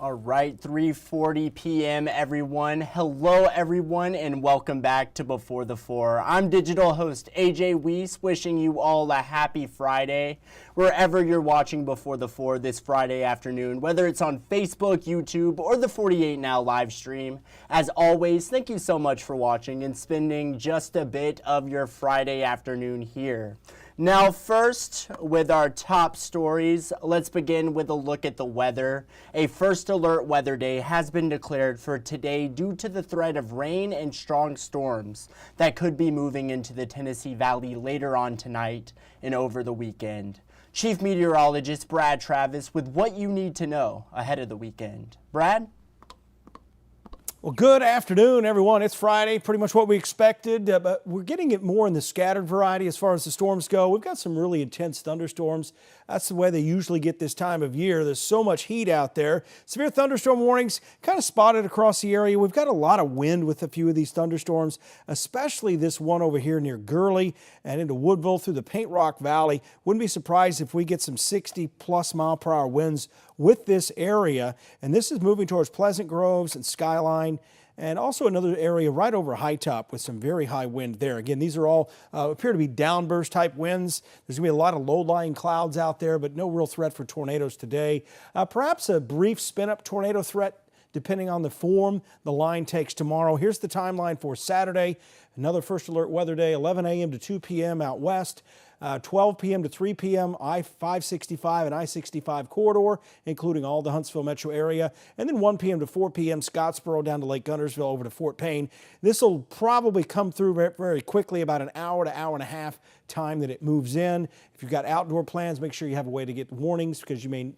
All right, 3:40 p.m. everyone. Hello everyone and welcome back to Before the Four. I'm digital host A.J. Wuest, wishing you all a happy Friday wherever you're watching Before the Four this Friday afternoon, whether it's on Facebook, YouTube, or the 48 Now live stream. As always, thank you so much for watching and spending just a bit of your Friday afternoon here. Now first, with our top stories, let's begin with a look at the weather. A first alert weather day has been declared for today due to the threat of rain and strong storms that could be moving into the Tennessee Valley later on tonight and over the weekend. Chief Meteorologist Brad Travis with what you need to know ahead of the weekend. Brad? Well, good afternoon, everyone. It's Friday, pretty much what we expected, but we're getting it more in the scattered variety as far as the storms go. We've got some really intense thunderstorms. That's the way they usually get this time of year. There's so much heat out there. Severe thunderstorm warnings kind of spotted across the area. We've got a lot of wind with a few of these thunderstorms, especially this one over here near Gurley and into Woodville through the Paint Rock Valley. Wouldn't be surprised if we get some 60+ mile-per-hour winds with this area, and this is moving towards Pleasant Groves and Skyline, and also another area right over High Top with some very high wind there. Again, these are all appear to be downburst type winds. There's going to be a lot of low-lying clouds out there, but no real threat for tornadoes today. Perhaps a brief spin-up tornado threat depending on the form the line takes tomorrow. Here's the timeline for Saturday. Another first alert weather day, 11 a.m. to 2 p.m. out west. 12 p.m. to 3 p.m. I-565 and I-65 corridor, including all the Huntsville metro area. And then 1 p.m. to 4 p.m. Scottsboro down to Lake Guntersville over to Fort Payne. This will probably come through very quickly, about an hour to hour and a half time that it moves in. If you've got outdoor plans, make sure you have a way to get warnings because you may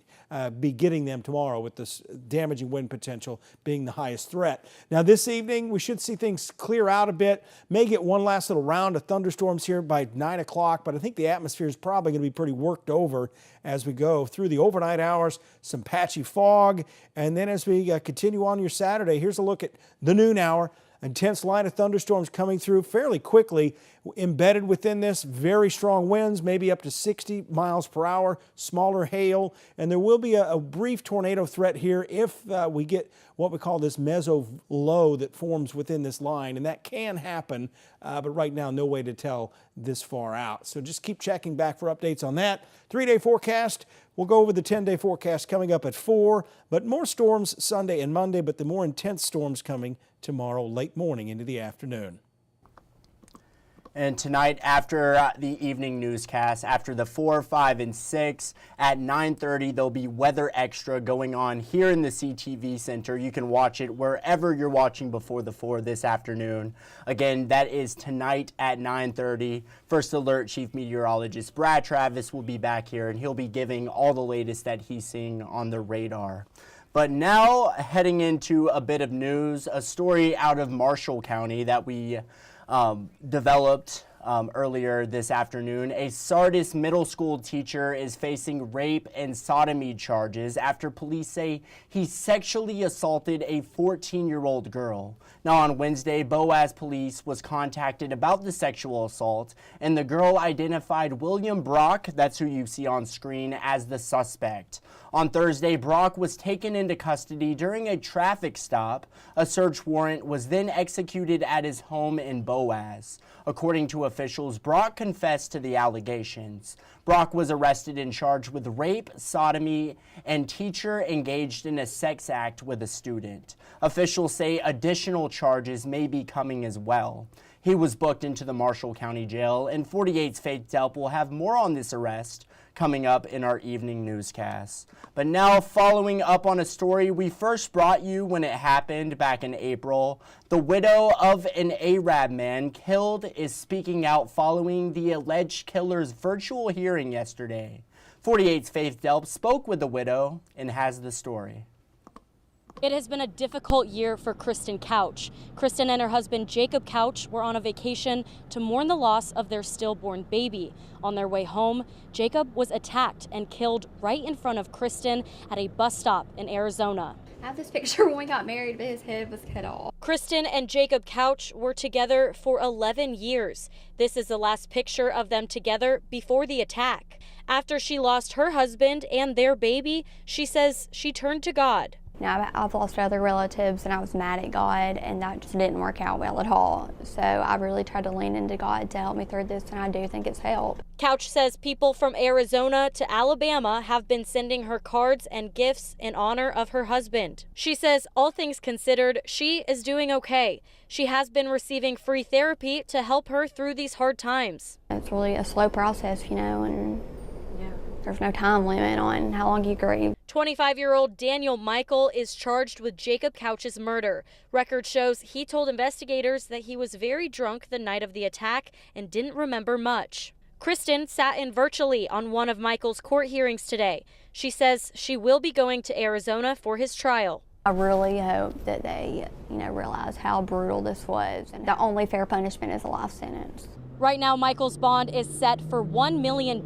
be getting them tomorrow with this damaging wind potential being the highest threat. Now this evening, we should see things clear out a bit. May get one last little round of thunderstorms here by 9 o'clock, but I think the atmosphere is probably going to be pretty worked over as we go through the overnight hours, some patchy fog, and then as we continue on your Saturday, here's a look at the noon hour. Intense line of thunderstorms coming through fairly quickly. Embedded within this, very strong winds, maybe up to 60 miles per hour, smaller hail, and there will be a brief tornado threat here if we get what we call this meso low that forms within this line, and that can happen, but right now no way to tell this far out. So just keep checking back for updates on that. 3-day forecast. We'll go over the 10-day forecast coming up at 4, but more storms Sunday and Monday, but the more intense storms coming tomorrow late morning into the afternoon. And tonight, after the evening newscast, after the 4, 5, and 6, at 9:30, there'll be Weather Extra going on here in the CTV Center. You can watch it wherever you're watching Before the 4 this afternoon. Again, that is tonight at 9:30. First Alert Chief Meteorologist Brad Travis will be back here, and he'll be giving all the latest that he's seeing on the radar. But now, heading into a bit of news, a story out of Marshall County that we developed earlier this afternoon. A Sardis middle school teacher is facing rape and sodomy charges after police say he sexually assaulted a 14-year-old girl. Now on Wednesday, Boaz police was contacted about the sexual assault, and the girl identified William Brock, that's who you see on screen, as the suspect. On Thursday, Brock was taken into custody during a traffic stop. A search warrant was then executed at his home in Boaz. According to officials, Brock confessed to the allegations. Brock was arrested and charged with rape, sodomy, and teacher engaged in a sex act with a student. Officials say additional charges may be coming as well. He was booked into the Marshall County Jail, and 48's Faith Delp will have more on this arrest coming up in our evening newscast. But now, following up on a story we first brought you when it happened back in April, the widow of an Arab man killed is speaking out following the alleged killer's virtual hearing yesterday. 48's Faith Delp spoke with the widow and has the story. It has been a difficult year for Kristen Couch. Kristen and her husband Jacob Couch were on a vacation to mourn the loss of their stillborn baby. On their way home, Jacob was attacked and killed right in front of Kristen at a bus stop in Arizona. I have this picture when we got married, but his head was cut off. Kristen and Jacob Couch were together for 11 years. This is the last picture of them together before the attack. After she lost her husband and their baby, she says she turned to God. I've lost other relatives and I was mad at God, and that just didn't work out well at all. So I really tried to lean into God to help me through this, and I do think it's helped. Couch says people from Arizona to Alabama have been sending her cards and gifts in honor of her husband. She says, all things considered, she is doing okay. She has been receiving free therapy to help her through these hard times. It's really a slow process, and there's no time limit on how long you grieve. 25-year-old Daniel Michael is charged with Jacob Couch's murder. Record shows he told investigators that he was very drunk the night of the attack and didn't remember much. Kristen sat in virtually on one of Michael's court hearings today. She says she will be going to Arizona for his trial. I really hope that they, realize how brutal this was, and the only fair punishment is a life sentence. Right now, Michael's bond is set for $1 million.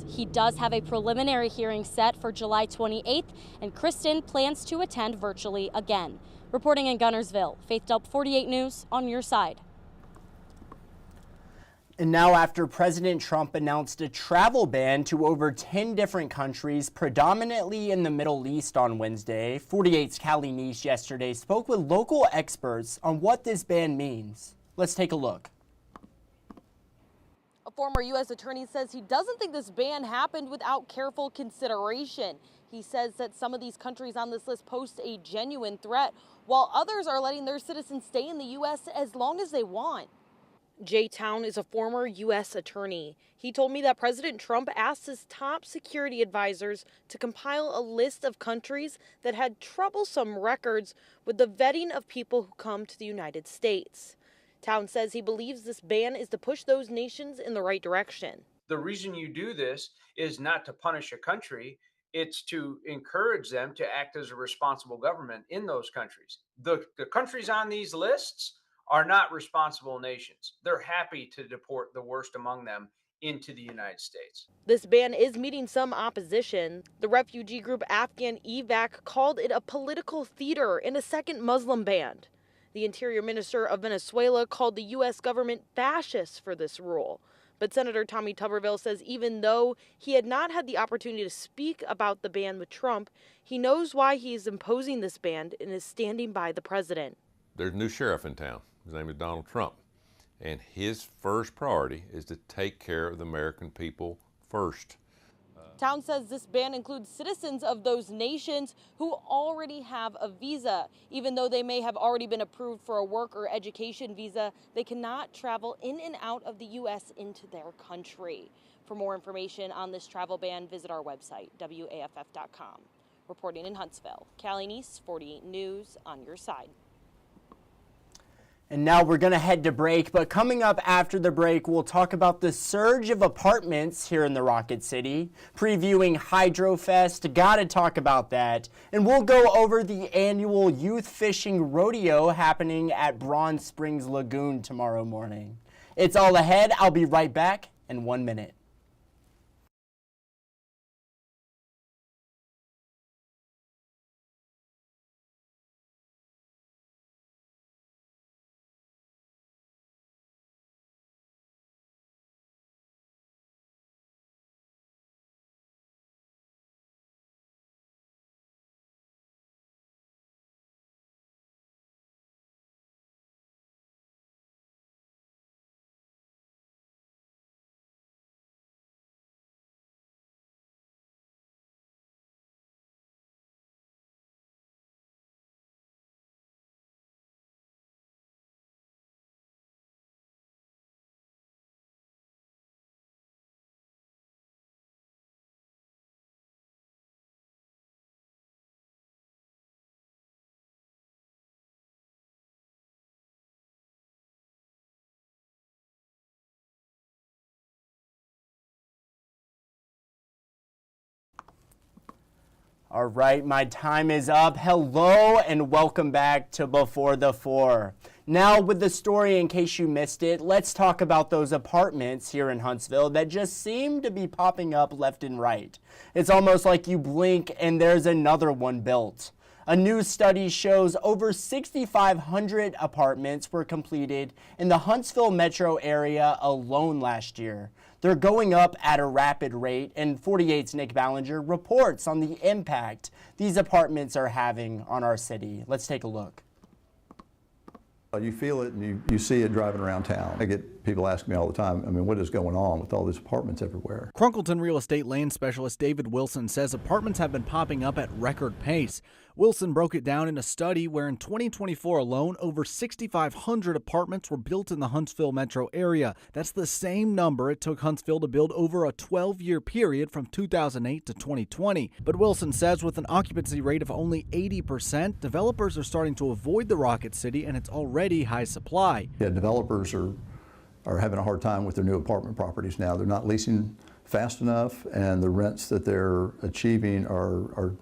He does have a preliminary hearing set for July 28th, and Kristen plans to attend virtually again. Reporting in Gunnersville, Faith Delp 48 News, on your side. And now, after President Trump announced a travel ban to over 10 different countries, predominantly in the Middle East on Wednesday, 48's Callie Neese yesterday spoke with local experts on what this ban means. Let's take a look. A former U.S. attorney says he doesn't think this ban happened without careful consideration. He says that some of these countries on this list pose a genuine threat, while others are letting their citizens stay in the U.S. as long as they want. Jay Town is a former U.S. attorney. He told me that President Trump asked his top security advisors to compile a list of countries that had troublesome records with the vetting of people who come to the United States. Town says he believes this ban is to push those nations in the right direction. The reason you do this is not to punish a country. It's to encourage them to act as a responsible government in those countries. The countries on these lists are not responsible nations. They're happy to deport the worst among them into the United States. This ban is meeting some opposition. The refugee group Afghan EVAC called it a political theater and a second Muslim ban. The Interior Minister of Venezuela called the U.S. government fascist for this rule. But Senator Tommy Tuberville says even though he had not had the opportunity to speak about the ban with Trump, he knows why he is imposing this ban and is standing by the president. There's a new sheriff in town. His name is Donald Trump. And his first priority is to take care of the American people first. Town says this ban includes citizens of those nations who already have a visa. Even though they may have already been approved for a work or education visa, they cannot travel in and out of the U.S. into their country. For more information on this travel ban, visit our website, WAFF.com. Reporting in Huntsville, Callie Neese, 48 News, on your side. And now we're going to head to break, but coming up after the break, we'll talk about the surge of apartments here in the Rocket City, previewing Hydrofest, gotta talk about that, and we'll go over the annual youth fishing rodeo happening at Bronze Springs Lagoon tomorrow morning. It's all ahead. I'll be right back in 1 minute. All right, my time is up. Hello and welcome back to Before the Four. Now with the story, in case you missed it, let's talk about those apartments here in Huntsville that just seem to be popping up left and right. It's almost like you blink and there's another one built. A new study shows over 6,500 apartments were completed in the Huntsville metro area alone last year. They're going up at a rapid rate, and 48's Nick Ballinger reports on the impact these apartments are having on our city. Let's take a look. You feel it and you see it driving around town. I get people asking me all the time, I mean, what is going on with all these apartments everywhere? Crunkleton real estate land specialist David Wilson says apartments have been popping up at record pace. Wilson broke it down in a study where in 2024 alone, over 6,500 apartments were built in the Huntsville metro area. That's the same number it took Huntsville to build over a 12-year period from 2008 to 2020. But Wilson says with an occupancy rate of only 80%, developers are starting to avoid the Rocket City and its already high supply. Yeah, developers are having a hard time with their new apartment properties now. They're not leasing fast enough, and the rents that they're achieving are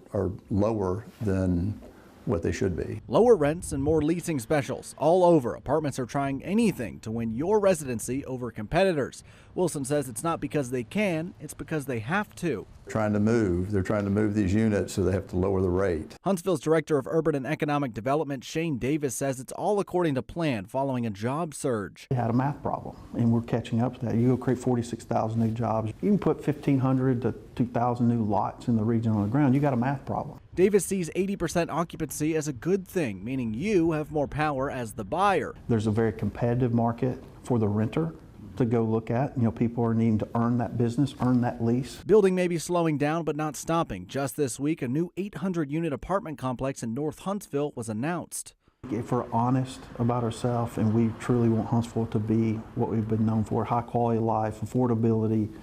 lower than what they should be. Lower rents and more leasing specials all over. Apartments are trying anything to win your residency over competitors. Wilson says it's not because they can, it's because they have to. They're trying to move these units, so they have to lower the rate. Huntsville's Director of Urban and Economic Development, Shane Davis, says it's all according to plan following a job surge. We had a math problem, and we're catching up to that. You go create 46,000 new jobs. You can put 1,500 to 2,000 new lots in the region on the ground. You got a math problem. Davis sees 80% occupancy as a good thing, meaning you have more power as the buyer. There's a very competitive market for the renter to go look at. You know, people are needing to earn that business, earn that lease. Building may be slowing down but not stopping. Just this week, a new 800-unit apartment complex in North Huntsville was announced. If we're honest about ourselves and we truly want Huntsville to be what we've been known for, high quality of life, affordability,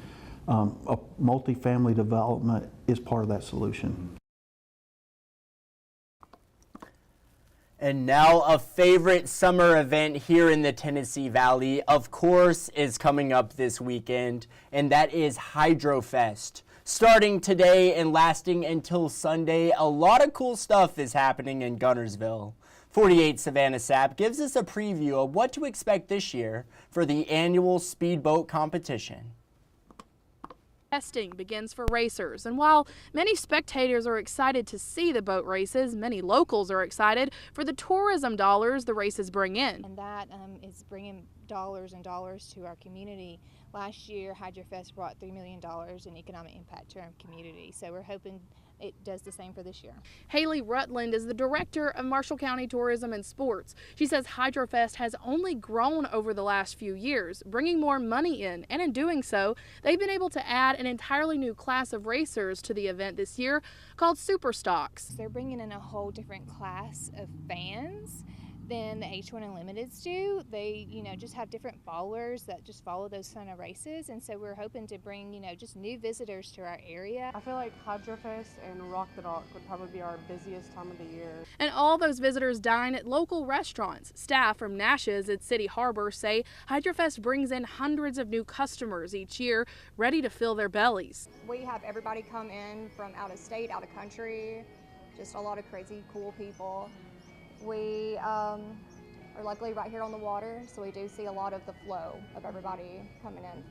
a multifamily development is part of that solution. And now a favorite summer event here in the Tennessee Valley, of course, is coming up this weekend, and that is Hydrofest. Starting today and lasting until Sunday, a lot of cool stuff is happening in Guntersville. 48 Savannah Sapp gives us a preview of what to expect this year for the annual speedboat competition. Testing begins for racers, and while many spectators are excited to see the boat races, many locals are excited for the tourism dollars the races bring in. And that is bringing dollars and dollars to our community. Last year, Hydrofest brought $3 million in economic impact to our community, so we're hoping it does the same for this year. Haley Rutland is the director of Marshall County Tourism and Sports. She says Hydrofest has only grown over the last few years, bringing more money in, and in doing so, they've been able to add an entirely new class of racers to the event this year called Super Stocks. They're bringing in a whole different class of fans than the H1 Unlimiteds do. They, just have different followers that just follow those kind of races, and so we're hoping to bring, just new visitors to our area. I feel like Hydrofest and Rock the Dock would probably be our busiest time of the year. And all those visitors dine at local restaurants. Staff from Nash's at City Harbor say Hydrofest brings in hundreds of new customers each year, ready to fill their bellies. We have everybody come in from out of state, out of country, just a lot of crazy, cool people. We are luckily right here on the water, so we do see a lot of the flow of everybody coming in.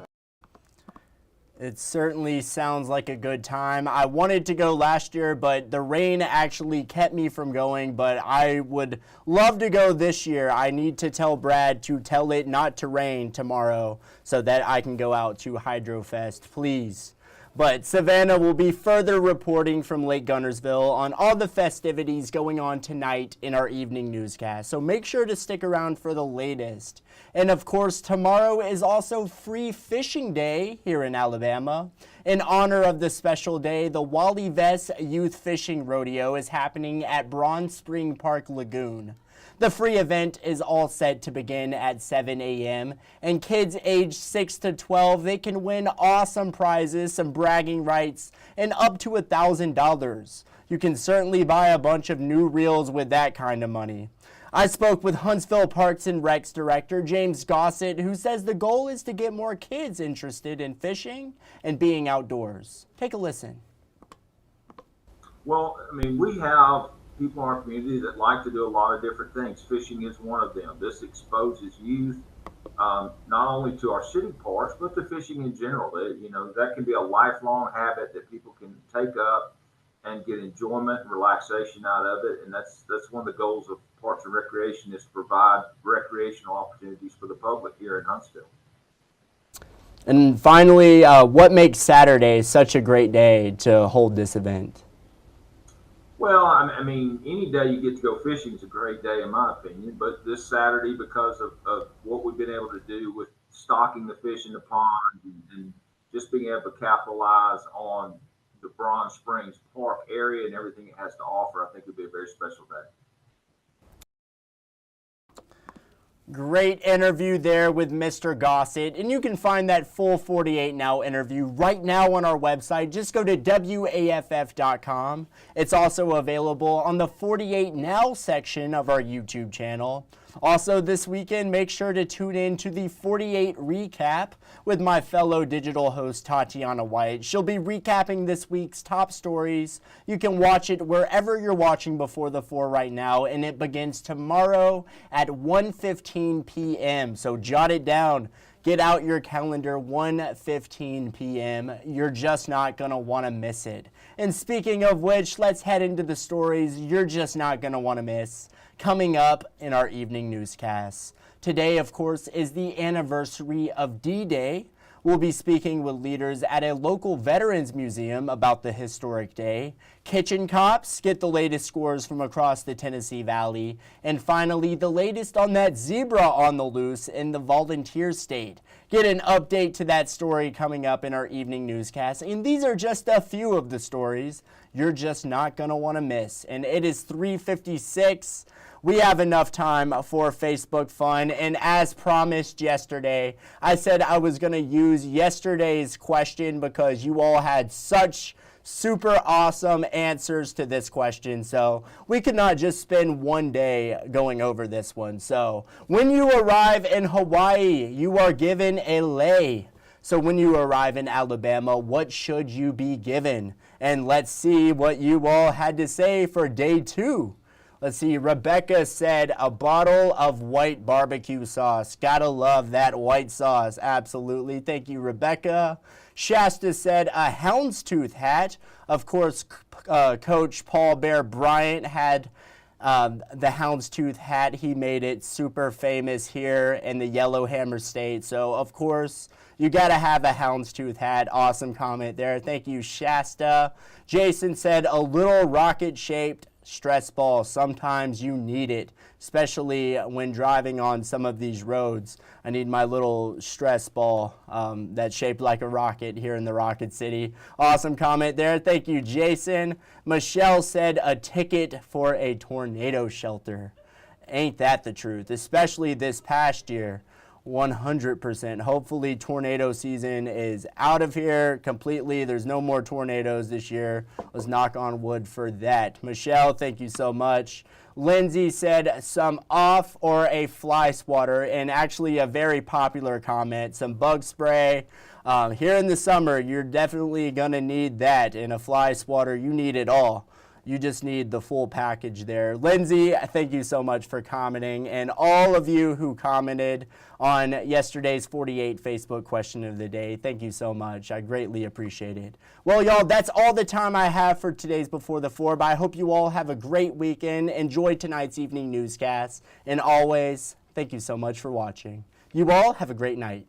It certainly sounds like a good time. I wanted to go last year, but the rain actually kept me from going, but I would love to go this year. I need to tell Brad to tell it not to rain tomorrow so that I can go out to Hydrofest, please. But Savannah will be further reporting from Lake Guntersville on all the festivities going on tonight in our evening newscast. So make sure to stick around for the latest. And of course, tomorrow is also Free Fishing Day here in Alabama. In honor of the special day, the Wally Vest Youth Fishing Rodeo is happening at Bronze Spring Park Lagoon. The free event is all set to begin at 7 a.m. and kids aged 6 to 12, they can win awesome prizes, some bragging rights, and up to $1,000. You can certainly buy a bunch of new reels with that kind of money. I spoke with Huntsville Parks and Recs Director James Gossett, who says the goal is to get more kids interested in fishing and being outdoors. Take a listen. Well, we have people in our community that like to do a lot of different things. Fishing is one of them. This exposes youth not only to our city parks, but to fishing in general. That can be a lifelong habit that people can take up and get enjoyment and relaxation out of it. And that's one of the goals of Parks and Recreation, is to provide recreational opportunities for the public here in Huntsville. And finally, what makes Saturday such a great day to hold this event? Well, I mean, any day you get to go fishing is a great day, in my opinion. But this Saturday, because of what we've been able to do with stocking the fish in the pond and just being able to capitalize on the Bronze Springs Park area and everything it has to offer, I think it'll be a very special day. Great interview there with Mr. Gossett, and you can find that full 48 Now interview right now on our website. Just go to WAFF.com. It's also available on the 48 Now section of our YouTube channel. Also this weekend, make sure to tune in to the 48 Recap with my fellow digital host Tatiana White. She'll be recapping this week's top stories. You can watch it wherever you're watching Before the 4 right now, and it begins tomorrow at 1:15 p.m. So jot it down. Get out your calendar, 1:15 p.m. You're just not going to want to miss it. And speaking of which, let's head into the stories you're just not going to want to miss coming up in our evening newscasts. Today, of course, is the anniversary of D-Day. We'll be speaking with leaders at a local veterans museum about the historic day. Kitchen cops get the latest scores from across the Tennessee Valley. And finally, the latest on that zebra on the loose in the volunteer state. Get an update to that story coming up in our evening newscast. And these are just a few of the stories you're just not going to want to miss. And it is 3:56. We have enough time for Facebook fun, and as promised yesterday, I said I was going to use yesterday's question because you all had such super awesome answers to this question, so we could not just spend one day going over this one. So, when you arrive in Hawaii, you are given a lei. So when you arrive in Alabama, what should you be given? And let's see what you all had to say for day 2. Let's see, Rebecca said a bottle of white barbecue sauce. Gotta love that white sauce, absolutely. Thank you, Rebecca. Shasta said a houndstooth hat. Of course, Coach Paul Bear Bryant had the houndstooth hat. He made it super famous here in the Yellowhammer State. So, of course, you gotta have a houndstooth hat. Awesome comment there. Thank you, Shasta. Jason said a little rocket-shaped stress ball. Sometimes you need it, especially when driving on some of these roads. I need my little stress ball that's shaped like a rocket here in the Rocket City. Awesome comment there. Thank you, Jason. Michelle said a ticket for a tornado shelter. Ain't that the truth, especially this past year. 100%. Hopefully tornado season is out of here completely. There's no more tornadoes this year. Let's knock on wood for that. Michelle, thank you so much. Lindsay said some off or a fly swatter, and actually a very popular comment, some bug spray. Here in the summer, you're definitely going to need that. In a fly swatter, you need it all. You just need the full package there. Lindsay, thank you so much for commenting. And all of you who commented on yesterday's 48 Facebook question of the day, thank you so much. I greatly appreciate it. Well, y'all, that's all the time I have for today's Before the 4, but I hope you all have a great weekend. Enjoy tonight's evening newscast. And always, thank you so much for watching. You all have a great night.